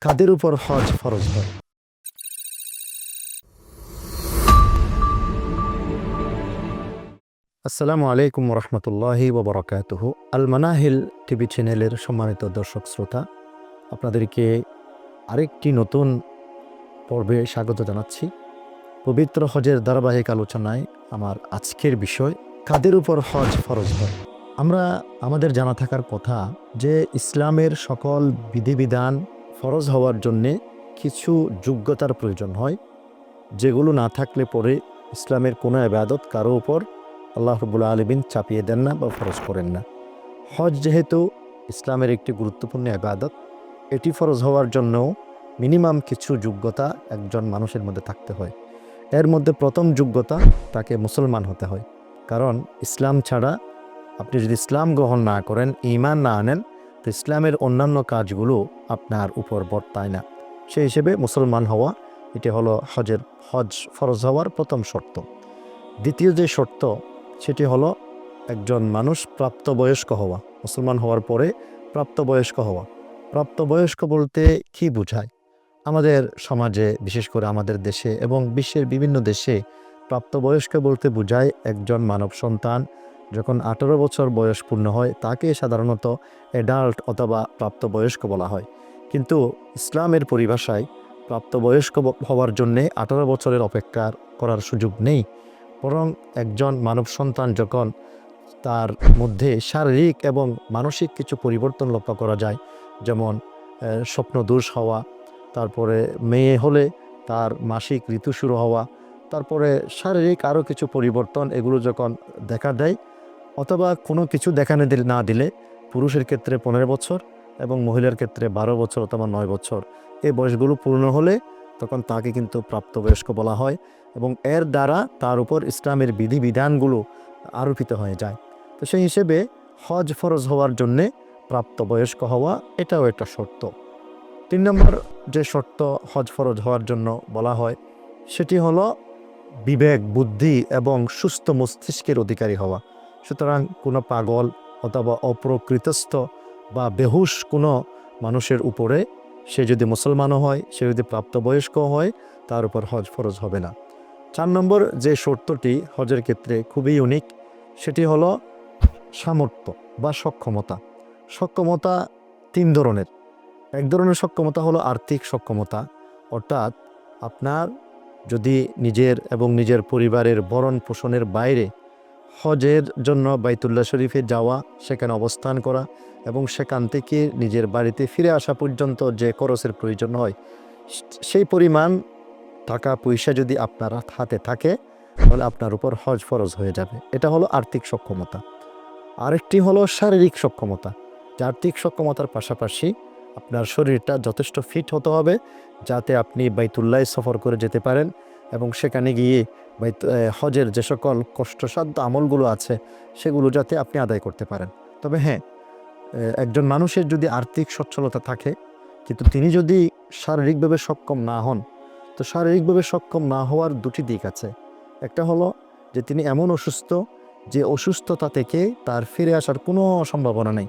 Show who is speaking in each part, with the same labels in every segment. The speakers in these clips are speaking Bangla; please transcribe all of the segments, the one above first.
Speaker 1: কাদের উপর হজ ফরজ হয়? আসসালামু আলাইকুম রহমতুল্লাহি ওবরাকাতুহু। আল মানাহিল টিভি চ্যানেলের সম্মানিত দর্শক শ্রোতা, আপনাদেরকে আরেকটি নতুন পর্বে স্বাগত জানাচ্ছি। পবিত্র হজের ধারাবাহিক আলোচনায় আমার আজকের বিষয় কাদের উপর হজ ফরজ হয়। আমরা আমাদের জানা থাকার কথা যে ইসলামের সকল বিধিবিধান ফরজ হওয়ার জন্যে কিছু যোগ্যতার প্রয়োজন হয়, যেগুলো না থাকলে পরে ইসলামের কোনো ইবাদত কারো উপর আল্লাহ রাব্বুল আলামিন চাপিয়ে দেন না বা ফরজ করেন না। হজ যেহেতু ইসলামের একটি গুরুত্বপূর্ণ ইবাদত, এটি ফরজ হওয়ার জন্যও মিনিমাম কিছু যোগ্যতা একজন মানুষের মধ্যে থাকতে হয়। এর মধ্যে প্রথম যোগ্যতা, তাকে মুসলমান হতে হয়। কারণ ইসলাম ছাড়া আপনি যদি ইসলাম গ্রহণ না করেন, ঈমান না আনেন, তো ইসলামের অন্যান্য কাজগুলো আপনার উপর বর্তায় না। সেই হিসেবে মুসলমান হওয়া, এটি হলো হজ ফরজ হওয়ার প্রথম শর্ত। দ্বিতীয় যে শর্ত, সেটি হলো একজন মানুষ প্রাপ্তবয়স্ক হওয়া। মুসলমান হওয়ার পরে প্রাপ্তবয়স্ক হওয়া। প্রাপ্তবয়স্ক বলতে কি বোঝায়? আমাদের সমাজে, বিশেষ করে আমাদের দেশে এবং বিশ্বের বিভিন্ন দেশে, প্রাপ্তবয়স্ক বলতে বোঝায় একজন মানব সন্তান যখন 18 বছর বয়স পূর্ণ হয়, তাকে সাধারণত অ্যাডাল্ট অথবা প্রাপ্তবয়স্ক বলা হয়। কিন্তু ইসলামের পরিভাষায় প্রাপ্তবয়স্ক হওয়ার জন্যে 18 বছরের অপেক্ষা করার সুযোগ নেই। বরং একজন মানব সন্তান যখন তার মধ্যে শারীরিক এবং মানসিক কিছু পরিবর্তন লক্ষ্য করা যায়, যেমন স্বপ্নদোষ হওয়া, তারপরে মেয়ে হলে তার মাসিক ঋতু শুরু হওয়া, তারপরে শারীরিক আরও কিছু পরিবর্তন, এগুলো যখন দেখা দেয়, অথবা কোনো কিছু না দিলে, পুরুষের ক্ষেত্রে 15 বছর এবং মহিলার ক্ষেত্রে 12 বছর অথবা 9 বছর, এই বয়সগুলো পূর্ণ হলে তখন তাকে কিন্তু প্রাপ্তবয়স্ক বলা হয় এবং এর দ্বারা তার উপর ইসলামের বিধিবিধানগুলো আরোপিত হয়ে যায়। তো সেই হিসেবে হজ ফরজ হওয়ার জন্যে প্রাপ্তবয়স্ক হওয়া এটাও একটা শর্ত। 3 নম্বর যে শর্ত হজ ফরজ হওয়ার জন্য বলা হয়, সেটি হলো বিবেক, বুদ্ধি এবং সুস্থ মস্তিষ্কের অধিকারী হওয়া। সুতরাং কোনো পাগল অথবা অপ্রকৃতস্থ বা বেহুশ কোনো মানুষের উপরে, সে যদি মুসলমানও হয়, সে যদি প্রাপ্তবয়স্ক হয়, তার উপর হজ ফরজ হবে না। 4 নম্বর যে শর্তটি হজের ক্ষেত্রে খুবই ইউনিক, সেটি হলো সামর্থ্য বা সক্ষমতা। সক্ষমতা 3 ধরনের। এক ধরনের সক্ষমতা হলো আর্থিক সক্ষমতা, অর্থাৎ আপনার যদি নিজের এবং নিজের পরিবারের ভরণ পোষণের বাইরে হজের জন্য বাইতুল্লাহ শরীফে যাওয়া, সেখানে অবস্থান করা এবং সেখান থেকে নিজের বাড়িতে ফিরে আসা পর্যন্ত যে খরচের প্রয়োজন হয়, সেই পরিমাণ টাকা পয়সা যদি আপনার হাতে থাকে, তাহলে আপনার উপর হজ ফরজ হয়ে যাবে। এটা হলো আর্থিক সক্ষমতা। আরেকটি হলো শারীরিক সক্ষমতা। যে আর্থিক সক্ষমতার পাশাপাশি আপনার শরীরটা যথেষ্ট ফিট হতে হবে, যাতে আপনি বাইতুল্লাহ সফর করে যেতে পারেন এবং সেখানে গিয়ে হজের যে সকল কষ্টসাধ্য আমলগুলো আছে, সেগুলো যাতে আপনি আদায় করতে পারেন। তবে হ্যাঁ, একজন মানুষের যদি আর্থিক সচ্ছলতা থাকে, কিন্তু তিনি যদি শারীরিকভাবে সক্ষম না হন, তো শারীরিকভাবে সক্ষম না হওয়ার দুটি দিক আছে। একটা হলো যে তিনি এমন অসুস্থ, যে অসুস্থতা থেকে তার ফিরে আসার কোনো সম্ভাবনা নেই।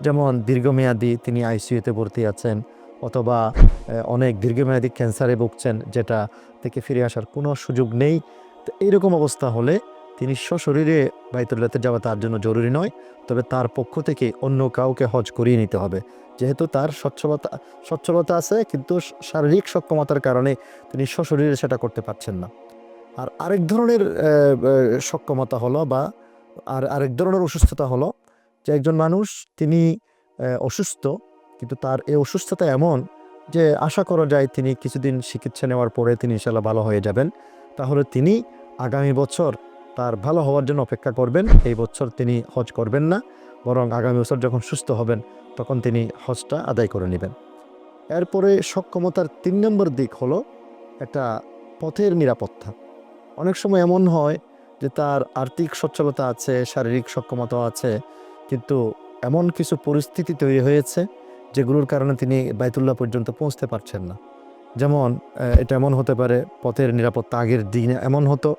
Speaker 1: যেমন দীর্ঘমেয়াদী তিনি আইসিইউতে ভর্তি আছেন, অথবা অনেক দীর্ঘমেয়াদী ক্যান্সারে ভুগছেন, যেটা থেকে ফিরে আসার কোনো সুযোগ নেই। তো এইরকম অবস্থা হলে তিনি সশরীরে বাইতুল্লাহতে যাওয়া তার জন্য জরুরি নয়, তবে তার পক্ষ থেকে অন্য কাউকে হজ করিয়ে নিতে হবে। যেহেতু তার সচ্ছলতা আছে, কিন্তু শারীরিক সক্ষমতার কারণে তিনি সশরীরে সেটা করতে পারছেন না। আর আরেক ধরনের সক্ষমতা হলো বা আরেক ধরনের অসুস্থতা হলো যে একজন মানুষ তিনি অসুস্থ, কিন্তু তার এই অসুস্থতা এমন যে আশা করা যায় তিনি কিছুদিন চিকিৎসা নেওয়ার পরে তিনি ইনশাল্লাহ ভালো হয়ে যাবেন। তাহলে তিনি আগামী বছর তার ভালো হওয়ার জন্য অপেক্ষা করবেন। এই বছর তিনি হজ করবেন না, বরং আগামী বছর যখন সুস্থ হবেন তখন তিনি হজটা আদায় করে নেবেন। এরপরে সক্ষমতার 3 নম্বর দিক হলো একটা পথের নিরাপত্তা। অনেক সময় এমন হয় যে তার আর্থিক সচ্ছলতা আছে, শারীরিক সক্ষমতা আছে, কিন্তু এমন কিছু পরিস্থিতি তৈরি হয়েছে যেগুলোর কারণে তিনি বাইতুল্লাহ পর্যন্ত পৌঁছতে পারছেন না। যেমন এটা এমন হতে পারে, পথের নিরাপত্তা আগের দিনে এমন হতো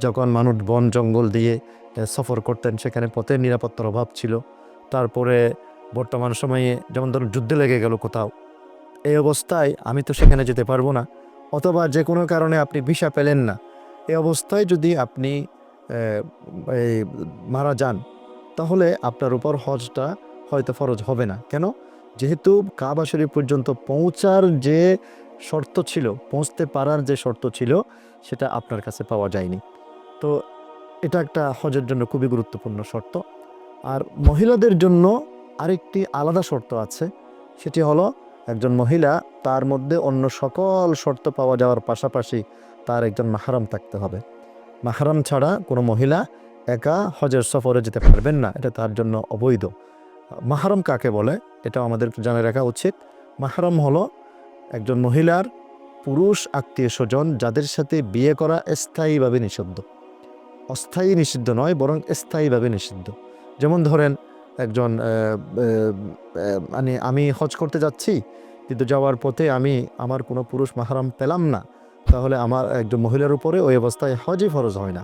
Speaker 1: যখন মানুষ বন জঙ্গল দিয়ে সফর করতেন, সেখানে পথের নিরাপত্তার অভাব ছিল। তারপরে বর্তমান সময়ে যেমন ধরুন যুদ্ধে লেগে গেল কোথাও, এই অবস্থায় আমি তো সেখানে যেতে পারবো না, অথবা যে কোনো কারণে আপনি ভিসা পেলেন না, এই অবস্থায় যদি আপনি এই মারা যান, তাহলে আপনার উপর হজটা হয়তো ফরজ হবে না। কেন? যেহেতু কাবা শরীফ পর্যন্ত পৌঁছার যে শর্ত ছিল, পৌঁছতে পারার যে শর্ত ছিল, সেটা আপনার কাছে পাওয়া যায়নি। তো এটা একটা হজের জন্য খুবই গুরুত্বপূর্ণ শর্ত। আর মহিলাদের জন্য আরেকটি আলাদা শর্ত আছে, সেটি হলো একজন মহিলা, তার মধ্যে অন্য সকল শর্ত পাওয়া যাওয়ার পাশাপাশি তার একজন মাহরাম থাকতে হবে। মাহরাম ছাড়া কোনো মহিলা একা হজের সফরে যেতে পারবেন না, এটা তার জন্য অবৈধ। মাহরাম কাকে বলে এটা আমাদের জানা রাখা উচিত। মাহরাম হলো একজন মহিলার পুরুষ আত্মীয় স্বজন যাদের সাথে বিয়ে করা স্থায়ীভাবে নিষিদ্ধ। অস্থায়ী নিষিদ্ধ নয়, বরং স্থায়ীভাবে নিষিদ্ধ। যেমন ধরেন একজন মানে আমি হজ করতে যাচ্ছি, কিন্তু যাওয়ার পথে আমি আমার কোনো পুরুষ মাহরাম পেলাম না, তাহলে আমার একজন মহিলার উপরে ওই অবস্থায় হজই ফরজ হয় না।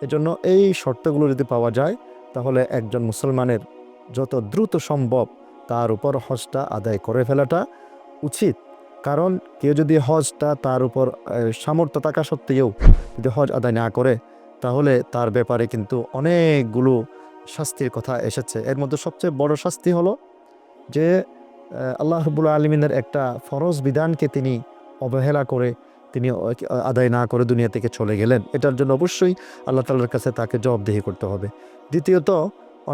Speaker 1: এজন্য এই শর্তগুলো যদি পাওয়া যায়, তাহলে একজন মুসলমানের যত দ্রুত সম্ভব তার উপর হজটা আদায় করে ফেলাটা উচিত। কারণ কেউ যদি হজটা তার উপর সামর্থ্য থাকা সত্ত্বেও যদি হজ আদায় না করে, তাহলে তার ব্যাপারে কিন্তু অনেকগুলো শাস্তির কথা এসেছে। এর মধ্যে সবচেয়ে বড় শাস্তি হলো যে আল্লাহ রাব্বুল আলামিনের একটা ফরজ বিধানকে তিনি অবহেলা করে, তিনি আদায় না করে দুনিয়া থেকে চলে গেলেন। এটার জন্য অবশ্যই আল্লাহ তাআলার কাছে তাকে জবাবদিহি করতে হবে। দ্বিতীয়ত,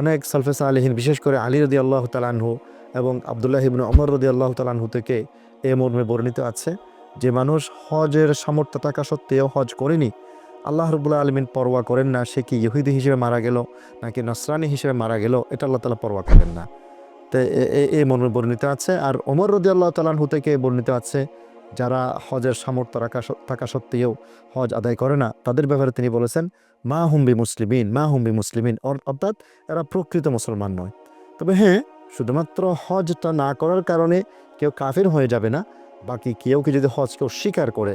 Speaker 1: অনেক সালফে সালেহিন, বিশেষ করে আলী রাদিয়াল্লাহু তাআলা আনহু এবং আব্দুল্লাহ ইবনে ওমর রাদিয়াল্লাহু তাআলা আনহু থেকে এ মর্মে বর্ণিত আছে যে মানুষ হজের সামর্থ্য থাকা সত্ত্বেও হজ করেনি, আল্লাহ রাব্বুল আলামিন পরোয়া করেন না সে কি ইহুদি হিসেবে মারা গেল নাকি নসরানি হিসেবে মারা গেল, এটা আল্লাহ তাআলা পরোয়া করেন না। তো এই মর্মে বর্ণিত আছে। আর ওমর রাদিয়াল্লাহু তাআলা আনহু থেকে বর্ণিত আছে যারা হজের সামর্থ্য থাকা সত্ত্বেও হজ আদায় করে না, তাদের ব্যাপারে তিনি বলেছেন মা হুম্বি মুসলিমিন, মা হুম্বি মুসলিমিন, অর্থাৎ এরা প্রকৃত মুসলমান নয়। তবে হ্যাঁ, শুধুমাত্র হজটা না করার কারণে কেউ কাফির হয়ে যাবে না। বাকি কেউ যদি হজকে অস্বীকার করে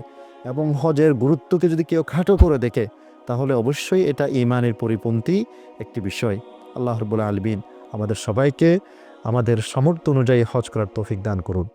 Speaker 1: এবং হজের গুরুত্বকে যদি কেউ খাটো করে দেখে, তাহলে অবশ্যই এটা ঈমানের পরিপন্থী একটি বিষয়। আল্লাহ রাব্বুল আলামিন আমাদের সবাইকে আমাদের সামর্থ্য অনুযায়ী হজ করার তৌফিক দান করুন।